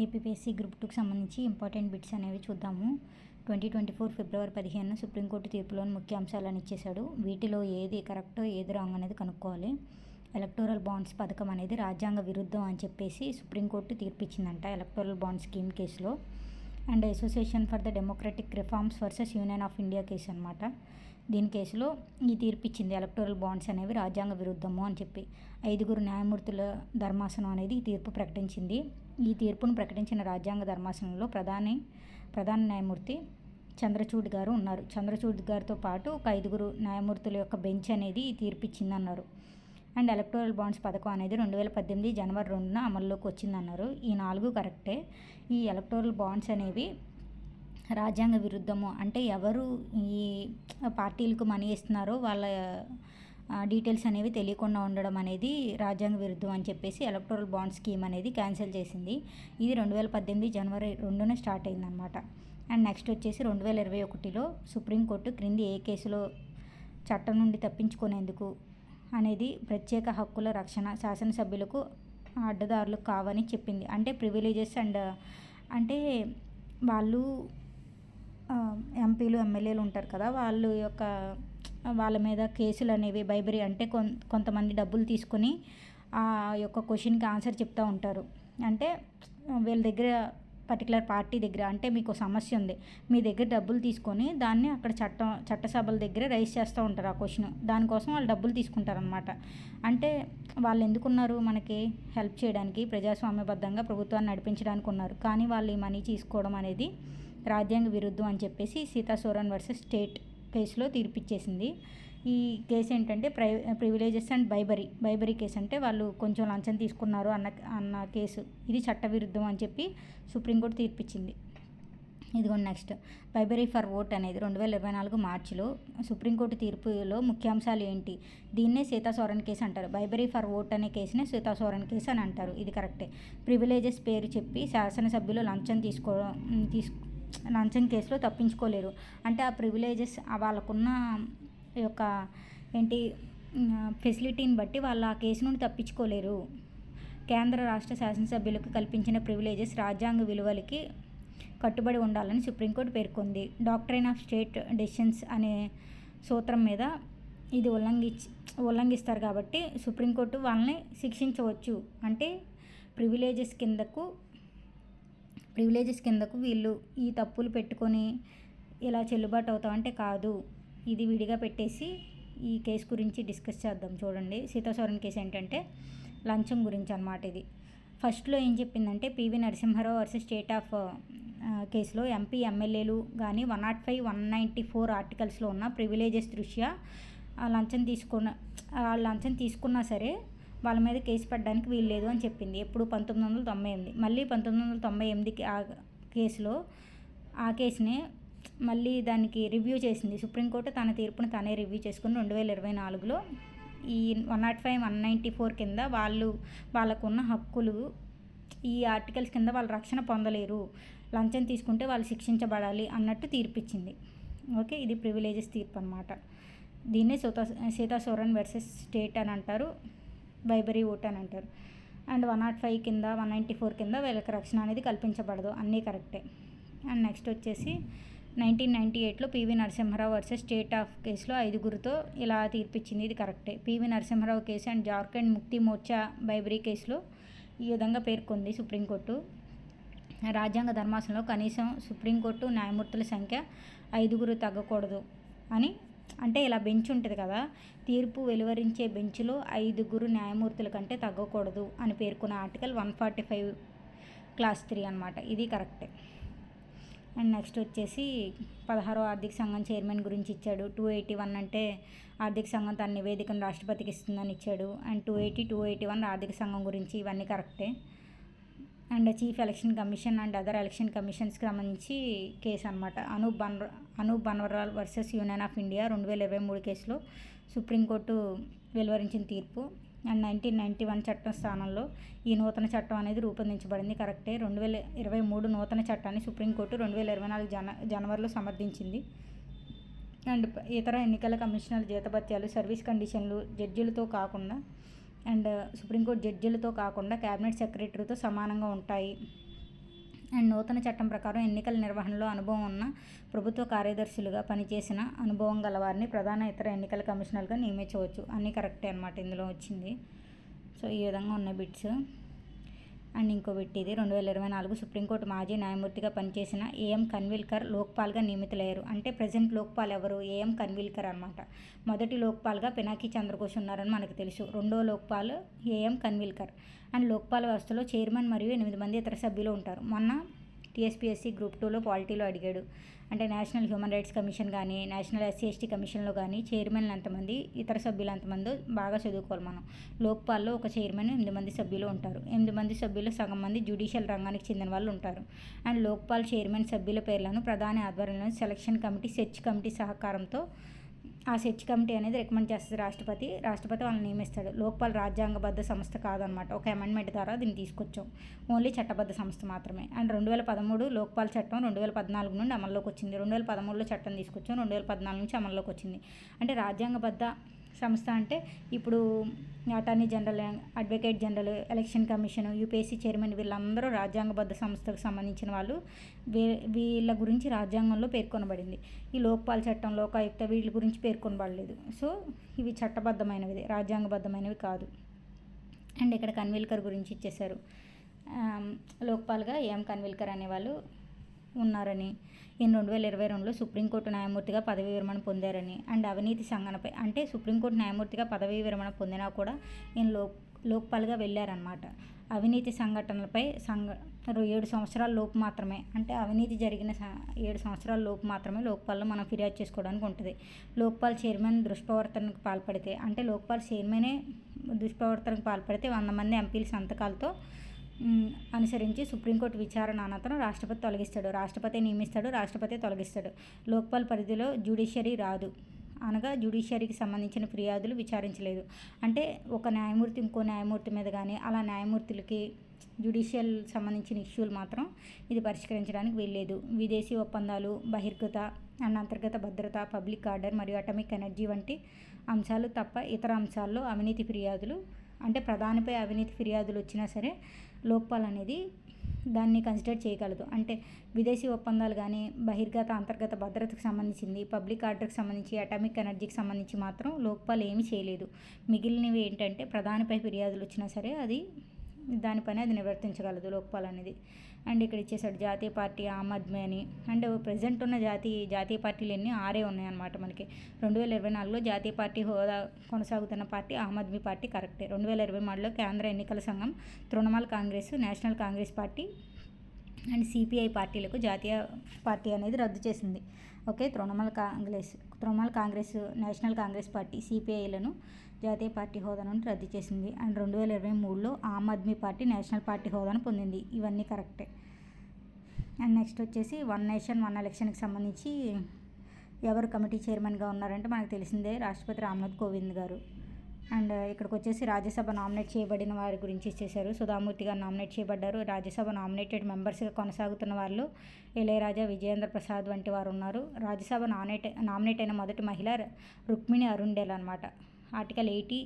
APPSC group 2కి సంబంధించి important bits అనేవి చూద్దాము. 2024 ఫిబ్రవరి 15 సుప్రీంకోర్టు తీర్పులోని ముఖ్య అంశాలను ఇచ్చేశాడు. వీటిలో ఏది కరెక్టో ఏది రాంగ్ అనేది కనుక్కోవాలి. ఎలక్టోరల్ బాండ్స్ పథకం అనేది రాజ్యాంగ విరుద్ధం అని చెప్పేసి సుప్రీంకోర్టు తీర్పిచ్చిందంట ఎలక్టోరల్ బాండ్ స్కీమ్ కేసులో. And association for the democratic reforms versus union of India case అనమాట. దీని కేసులో ఈ తీర్పిచ్చింది ఎలక్టోరల్ బాండ్స్ అనేవి రాజ్యాంగ విరుద్ధము అని చెప్పి 5 న్యాయమూర్తుల ధర్మాసనం అనేది ఈ తీర్పు ప్రకటించింది. ఈ తీర్పును ప్రకటించిన రాజ్యాంగ ధర్మాసనంలో ప్రధాన న్యాయమూర్తి చంద్రచూడ్ గారు ఉన్నారు. చంద్రచూడ్ గారితో పాటు ఒక 5 న్యాయమూర్తుల యొక్క బెంచ్ అనేది ఈ తీర్పిచ్చిందన్నారు. అండ్ ఎలక్టోరల్ బాండ్స్ పథకం అనేది 2018 జనవరి 2న అమల్లోకి వచ్చిందన్నారు. ఈ 4 కరెక్టే. ఈ ఎలక్టోరల్ బాండ్స్ అనేవి రాజ్యాంగ విరుద్ధము అంటే ఎవరు ఈ పార్టీలకు మనీ ఇస్తున్నారో వాళ్ళ డీటెయిల్స్ అనేవి తెలియకుండా ఉండడం అనేది రాజ్యాంగ విరుద్ధం అని చెప్పేసి ఎలక్టోరల్ బాండ్ స్కీమ్ అనేది క్యాన్సిల్ చేసింది. ఇది 2018 జనవరి 2న స్టార్ట్ అయిందనమాట. అండ్ నెక్స్ట్ వచ్చేసి 2021లో సుప్రీంకోర్టు క్రింది ఏ కేసులో చట్టం నుండి తప్పించుకునేందుకు అనేది ప్రత్యేక హక్కుల రక్షణ శాసనసభ్యులకు అడ్డదారులు కావని చెప్పింది. అంటే ప్రివిలేజెస్ అండ్ అంటే వాళ్ళు ఎంపీలు ఎమ్మెల్యేలు ఉంటారు కదా, వాళ్ళ మీద కేసులు అనేవి బైబరీ అంటే కొంతమంది డబ్బులు తీసుకొని ఆ యొక్క క్వశ్చన్కి ఆన్సర్ చెప్తూ ఉంటారు. అంటే వీళ్ళ దగ్గర పర్టికులర్ పార్టీ దగ్గర అంటే మీకు సమస్య ఉంది, మీ దగ్గర డబ్బులు తీసుకొని దాన్ని అక్కడ చట్టసభల దగ్గర రైజ్ చేస్తూ ఉంటారు ఆ క్వశ్చన్. దానికోసం వాళ్ళు డబ్బులు తీసుకుంటారనమాట. అంటే వాళ్ళు ఎందుకున్నారు, మనకి హెల్ప్ చేయడానికి, ప్రజాస్వామ్యబద్ధంగా ప్రభుత్వాన్ని నడిపించడానికి ఉన్నారు. కానీ వాళ్ళు ఈ మనీ తీసుకోవడం అనేది రాజ్యాంగ విరుద్ధం అని చెప్పేసి సీతా సోరెన్ వర్సెస్ స్టేట్ కేసులో తీర్పిచ్చేసింది. ఈ కేసు ఏంటంటే ప్రివిలేజెస్ అండ్ బైబరీ కేసు అంటే వాళ్ళు కొంచెం లంచం తీసుకున్నారు అన్న కేసు. ఇది చట్టవిరుద్ధం అని చెప్పి సుప్రీంకోర్టు తీర్పిచ్చింది. ఇదిగోండి నెక్స్ట్ బైబరీ ఫర్ ఓట్ అనేది 2024 మార్చిలో సుప్రీంకోర్టు తీర్పులో ముఖ్యాంశాలు ఏంటి? దీన్నే సీతా సోరెన్ కేసు అంటారు. బైబరీ ఫర్ ఓట్ అనే కేసునే సీతా సోరెన్ కేసు అని అంటారు. ఇది కరెక్టే. ప్రివిలేజెస్ పేరు చెప్పి శాసనసభ్యులు లంచం కేసులో తప్పించుకోలేరు. అంటే ఆ ప్రివిలేజెస్ వాళ్ళకున్న యొక్క ఫెసిలిటీని బట్టి వాళ్ళు ఆ కేసు నుండి తప్పించుకోలేరు. కేంద్ర రాష్ట్ర శాసనసభ్యులకు కల్పించిన ప్రివిలేజెస్ రాజ్యాంగ విలువలకి కట్టుబడి ఉండాలని సుప్రీంకోర్టు పేర్కొంది. డాక్ట్రైన్ ఆఫ్ స్టేట్ డెసిషన్స్ అనే సూత్రం మీద ఇది ఉల్లంఘిస్తారు కాబట్టి సుప్రీంకోర్టు వాళ్ళని శిక్షించవచ్చు. అంటే ప్రివిలేజెస్ కిందకు వీళ్ళు ఈ తప్పులు పెట్టుకొని ఇలా చెల్లుబాటు అవుతామంటే కాదు. ఇది విడిగా పెట్టేసి ఈ కేసు గురించి డిస్కస్ చేద్దాం. చూడండి, సీతా సోరెన్ కేసు ఏంటంటే లంచం గురించి అన్నమాట. ఇది ఫస్ట్లో ఏం చెప్పిందంటే PV Narasimha Rao versus state of కేసులో ఎంపీ ఎమ్మెల్యేలు కానీ 105, 194 ఆర్టికల్స్లో ఉన్న ప్రివిలేజెస్ దృష్ట్యా లంచం తీసుకున్నా సరే వాళ్ళ మీద కేసు పెట్టడానికి వీల్లేదు అని చెప్పింది. ఎప్పుడు 1998. మళ్ళీ 1998కి ఆ కేసుని మళ్ళీ దానికి రివ్యూ చేసింది సుప్రీంకోర్టు. తన తీర్పును తానే రివ్యూ చేసుకుని 2024లో ఈ 105, 194 కింద వాళ్ళకున్న హక్కులు ఈ ఆర్టికల్స్ కింద వాళ్ళు రక్షణ పొందలేరు, లంచం తీసుకుంటే వాళ్ళు శిక్షించబడాలి అన్నట్టు తీర్పిచ్చింది. ఓకే, ఇది ప్రివిలేజెస్ తీర్పు అనమాట. దీన్నే సీతా సోరెన్ వర్సెస్ స్టేట్ అని అంటారు, బైబరీ ఓట్ అని అంటారు. అండ్ 105 కింద 194 కింద వీళ్ళకి రక్షణ అనేది కల్పించబడదు. అన్నీ కరెక్టే. అండ్ నెక్స్ట్ వచ్చేసి 1998లో PV Narasimha Rao versus state of కేసులో 5 ఇలా తీర్పిచ్చింది. ఇది కరెక్టే. PV Narasimha Rao case and Jharkhand Mukti Morcha బైబరీ కేసులో ఈ విధంగా పేర్కొంది సుప్రీంకోర్టు. రాజ్యాంగ ధర్మాసనంలో కనీసం సుప్రీంకోర్టు న్యాయమూర్తుల సంఖ్య 5 తగ్గకూడదు అని, అంటే ఇలా బెంచ్ ఉంటుంది కదా, తీర్పు వెలువరించే బెంచ్లో 5 న్యాయమూర్తుల కంటే తగ్గకూడదు అని పేర్కొన్న ఆర్టికల్ 145 క్లాస్ 3 అనమాట. ఇది కరెక్టే. అండ్ నెక్స్ట్ వచ్చేసి 16వ ఆర్థిక సంఘం చైర్మన్ గురించి ఇచ్చాడు. 281 అంటే ఆర్థిక సంఘం తన నివేదికను రాష్ట్రపతికి ఇస్తుందని ఇచ్చాడు. అండ్ 280, 281 ఆర్థిక సంఘం గురించి, ఇవన్నీ కరెక్టే. And chief election commission and other election కమిషన్స్కి సంబంధించి కేసు అనమాట. Anoop Banwarlal versus union of India 2023 కేసులో సుప్రీంకోర్టు వెలువరించిన తీర్పు. అండ్ 1991 చట్టం స్థానంలో ఈ నూతన చట్టం అనేది రూపొందించబడింది. కరెక్టే. 2023 నూతన చట్టాన్ని సుప్రీంకోర్టు 2024 జనవరిలో సమర్థించింది. అండ్ ఇతర ఎన్నికల కమిషనర్ జీతభత్యాలు, సర్వీస్ కండిషన్లు జడ్జిలతో కాకుండా అండ్ సుప్రీంకోర్టు జడ్జిలతో కాకుండా క్యాబినెట్ సెక్రటరీతో సమానంగా ఉంటాయి. అండ్ నూతన చట్టం ప్రకారం ఎన్నికల నిర్వహణలో అనుభవం ఉన్న ప్రభుత్వ కార్యదర్శులుగా పనిచేసిన అనుభవం గల వారిని ప్రధాన ఇతర ఎన్నికల కమిషనర్గా నియమించవచ్చు. అన్నీ కరెక్టే అనమాట ఇందులో వచ్చింది. సో ఈ విధంగా ఉన్న బిట్స్. అండ్ ఇంకో బిట్ ఇది 2024 సుప్రీంకోర్టు మాజీ న్యాయమూర్తిగా పనిచేసిన ఏఎం కన్విల్కర్ లోక్పాల్గా నియమితులయ్యారు. అంటే ప్రజెంట్ లోక్పాల్ ఎవరు? ఏఎం కన్విల్కర్ అనమాట. మొదటి లోక్పాల్గా పినాకి చంద్రఘోష్ ఉన్నారని మనకు తెలుసు. రెండో లోక్పాల్ ఏఎం కన్విల్కర్. అండ్ లోక్పాల్ వ్యవస్థలో చైర్మన్ మరియు 8 మంది ఇతర సభ్యులు ఉంటారు. మొన్న టీఎస్పీఎస్సీ గ్రూప్ 2లో పాలిటీలో అడిగాడు. అంటే నేషనల్ హ్యూమన్ రైట్స్ కమిషన్ కానీ నేషనల్ SC/ST కమిషన్లో కానీ చైర్మన్లు ఎంతమంది, ఇతర సభ్యులు ఎంతమంది బాగా చదువుకోవాలి మనం. లోక్పాల్లో ఒక చైర్మన్ 8 మంది సభ్యులు ఉంటారు. 8 మంది సభ్యులు సగం మంది జ్యుడిషియల్ రంగానికి చెందిన వాళ్ళు ఉంటారు. అండ్ లోక్పాల్ చైర్మన్ సభ్యుల పేర్లను ప్రధాని ఆధ్వర్యంలో సెలక్షన్ కమిటీ, సెర్చ్ కమిటీ సహకారంతో ఆ సెర్చ్ కమిటీ అనేది రికమెండ్ చేస్తుంది రాష్ట్రపతి వాళ్ళని నియమిస్తాడు. లోక్పాల్ రాజ్యాంగబద్ధ సంస్థ కాదనమాట. ఒక అమెండ్మెంట్ ద్వారా దీన్ని తీసుకొచ్చాం. ఓన్లీ చట్టబద్ధ సంస్థ మాత్రమే. అండ్ 2013 లోక్పాల్ చట్టం 2014 నుండి అమల్లోకి వచ్చింది. 2013లో చట్టం తీసుకొచ్చాం, 2014 నుంచి అమల్లోకి వచ్చింది. అంటే రాజ్యాంగబద్ధ సంస్థ అంటే ఇప్పుడు attorney general, advocate general, election commission, UPSC chairman వీళ్ళందరూ రాజ్యాంగబద్ధ సంస్థకు సంబంధించిన వాళ్ళు. వీళ్ళ గురించి రాజ్యాంగంలో పేర్కొనబడింది. ఈ లోక్పాల్ చట్టం, లోకాయుక్త వీళ్ళ గురించి పేర్కొనబడలేదు. సో ఇవి చట్టబద్ధమైనవి, రాజ్యాంగబద్ధమైనవి కాదు. అండ్ ఇక్కడ కన్విల్కర్ గురించి ఇచ్చేశారు. లోక్పాల్గా ఏఎం కన్విల్కర్ అనేవాళ్ళు ఉన్నారని, ఈయన 2022లో సుప్రీంకోర్టు న్యాయమూర్తిగా పదవీ విరమణ పొందారని. అండ్ అవినీతి సంఘటనపై, అంటే సుప్రీంకోర్టు న్యాయమూర్తిగా పదవీ విరమణ పొందినా కూడా ఈయన లోక్పాల్గా వెళ్ళారనమాట. అవినీతి సంఘటనలపై 7 సంవత్సరాల లోపు మాత్రమే, అంటే అవినీతి జరిగిన 7 సంవత్సరాల లోపు మాత్రమే లోక్పాల్లో మనం ఫిర్యాదు చేసుకోవడానికి ఉంటుంది. లోక్పాల్ చైర్మన్ దుష్ప్రవర్తనకు పాల్పడితే, అంటే లోక్పాల్ చైర్మనే దుష్ప్రవర్తనకు పాల్పడితే 100 మంది ఎంపీల సంతకాలతో అనుసరించి సుప్రీంకోర్టు విచారణ అనంతరం రాష్ట్రపతి తొలగిస్తాడు. రాష్ట్రపతి నియమిస్తాడు, రాష్ట్రపతి తొలగిస్తాడు. లోక్పాల్ పరిధిలో జ్యుడిషియరీ రాదు, అనగా జ్యుడిషియరీకి సంబంధించిన ఫిర్యాదులు విచారించలేదు. అంటే ఒక న్యాయమూర్తి ఇంకో న్యాయమూర్తి మీద కానీ అలా న్యాయమూర్తులకి జ్యుడిషియల్ సంబంధించిన ఇష్యూలు మాత్రం ఇది పరిష్కరించడానికి వీల్లేదు. విదేశీ ఒప్పందాలు, బహిర్గత అండ్ అంతర్గత భద్రత, పబ్లిక్ ఆర్డర్ మరియు అటామిక్ ఎనర్జీ వంటి అంశాలు తప్ప ఇతర అంశాల్లో అవినీతి ఫిర్యాదులు, అంటే ప్రధానిపై అవినీతి ఫిర్యాదులు వచ్చినా సరే లోక్పాల్ అనేది దాన్ని కన్సిడర్ చేయగలదు. అంటే విదేశీ ఒప్పందాలు కానీ, బహిర్గత అంతర్గత భద్రతకు సంబంధించింది, పబ్లిక్ ఆర్డర్కి సంబంధించి, అటామిక్ ఎనర్జీకి సంబంధించి మాత్రం లోక్పాల్ ఏమీ చేయలేదు. మిగిలినవి ఏంటంటే ప్రధానిపై ఫిర్యాదులు వచ్చినా సరే దానిపైన అది నివర్తించగలదు లోక్పాల్ అనేది. అండ్ ఇక్కడ ఇచ్చేసాడు జాతీయ పార్టీ ఆమ్ ఆద్మీ అని. అండ్ ప్రజెంట్ ఉన్న జాతీయ పార్టీలు ఎన్ని 6 ఉన్నాయన్నమాట మనకి. 2024లో జాతీయ పార్టీ హోదా కొనసాగుతున్న పార్టీ ఆమ్ ఆద్మీ పార్టీ కరెక్టే. 2023లో కేంద్ర ఎన్నికల సంఘం Trinamool Congress, national Congress party and CPI పార్టీలకు జాతీయ పార్టీ అనేది రద్దు చేసింది. Okay, Trinamool Congress, national Congress party, సిపిఐలను జాతీయ పార్టీ హోదా నుండి రద్దు చేసింది. అండ్ 2023లో Aam Aadmi party national party హోదాను పొందింది. ఇవన్నీ కరెక్టే. అండ్ నెక్స్ట్ వచ్చేసి వన్ నేషన్ వన్ ఎలక్షన్కి సంబంధించి ఎవరు కమిటీ చైర్మన్గా ఉన్నారంటే మనకు తెలిసిందే, రాష్ట్రపతి రామ్నాథ్ కోవింద్ గారు. అండ్ ఇక్కడికి వచ్చేసి రాజ్యసభ నామినేట్ చేయబడిన వారి గురించి ఇచ్చేశారు. సుధామూర్తి గారు నామినేట్ చేయబడ్డారు. రాజ్యసభ నామినేటెడ్ మెంబర్స్గా కొనసాగుతున్న వాళ్ళు ఇళయరాజా, విజయేంద్ర ప్రసాద్ వంటి వారు ఉన్నారు. రాజ్యసభ నామినేట్ అయిన మొదటి మహిళ రుక్మిణి అరుండేల్ అనమాట. ఆర్టికల్ 80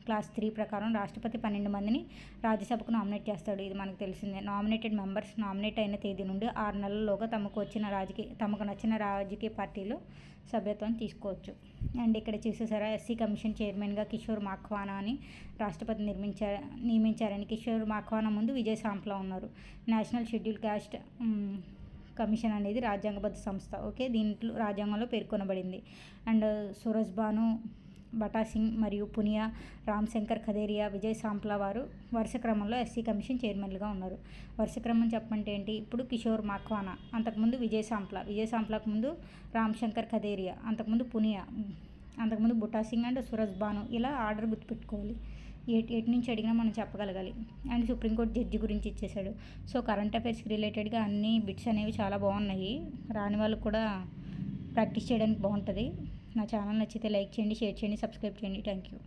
క్లాస్ 3 ప్రకారం రాష్ట్రపతి 12 మందిని రాజ్యసభకు నామినేట్ చేస్తాడు. ఇది మనకు తెలిసిందే. నామినేటెడ్ మెంబర్స్ నామినేట్ అయిన తేదీ నుండి 6 నెలల్లోగా తమకు నచ్చిన రాజకీయ పార్టీలో సభ్యత్వం తీసుకోవచ్చు. అండ్ ఇక్కడ చూసేసారా, SC కమిషన్ చైర్మన్గా కిషోర్ మాఖ్వానాని రాష్ట్రపతి నియమించారని. కిషోర్ మాఖ్వానా ముందు విజయ్ సాంప్లా ఉన్నారు. నేషనల్ షెడ్యూల్ క్యాస్ట్ కమిషన్ అనేది రాజ్యాంగబద్ధ సంస్థ. ఓకే, దీంట్లో రాజ్యాంగంలో పేర్కొనబడింది. అండ్ సురజ్బాను బటాసింగ్ మరియు పునియా, రామ్శంకర్ ఖదేరియా, విజయ్ సాంప్లా వారు వరుస క్రమంలో SC కమిషన్ చైర్మన్లుగా ఉన్నారు. వరుస క్రమం చెప్పంటే ఏంటి? ఇప్పుడు కిషోర్ మాఖ్వానా, అంతకుముందు విజయ్ సాంప్లాకు ముందు రామ్శంకర్ ఖదేరియా, అంతకుముందు పునియా, అంతకుముందు బుటాసింగ్ అండ్ సురజ్బాను. ఇలా ఆర్డర్ గుర్తుపెట్టుకోవాలి. ఎటు నుంచి అడిగినా మనం చెప్పగలగాలి. అండ్ సుప్రీంకోర్టు జడ్జి గురించి ఇచ్చేసాడు. సో కరెంట్ అఫైర్స్కి రిలేటెడ్గా అన్ని బిట్స్ అనేవి చాలా బాగున్నాయి. రాని వాళ్ళు కూడా ప్రాక్టీస్ చేయడానికి బాగుంటుంది. నా ఛానల్ నచ్చితే లైక్ చేయండి, షేర్ చేయండి, సబ్స్క్రైబ్ చేయండి. Thank you.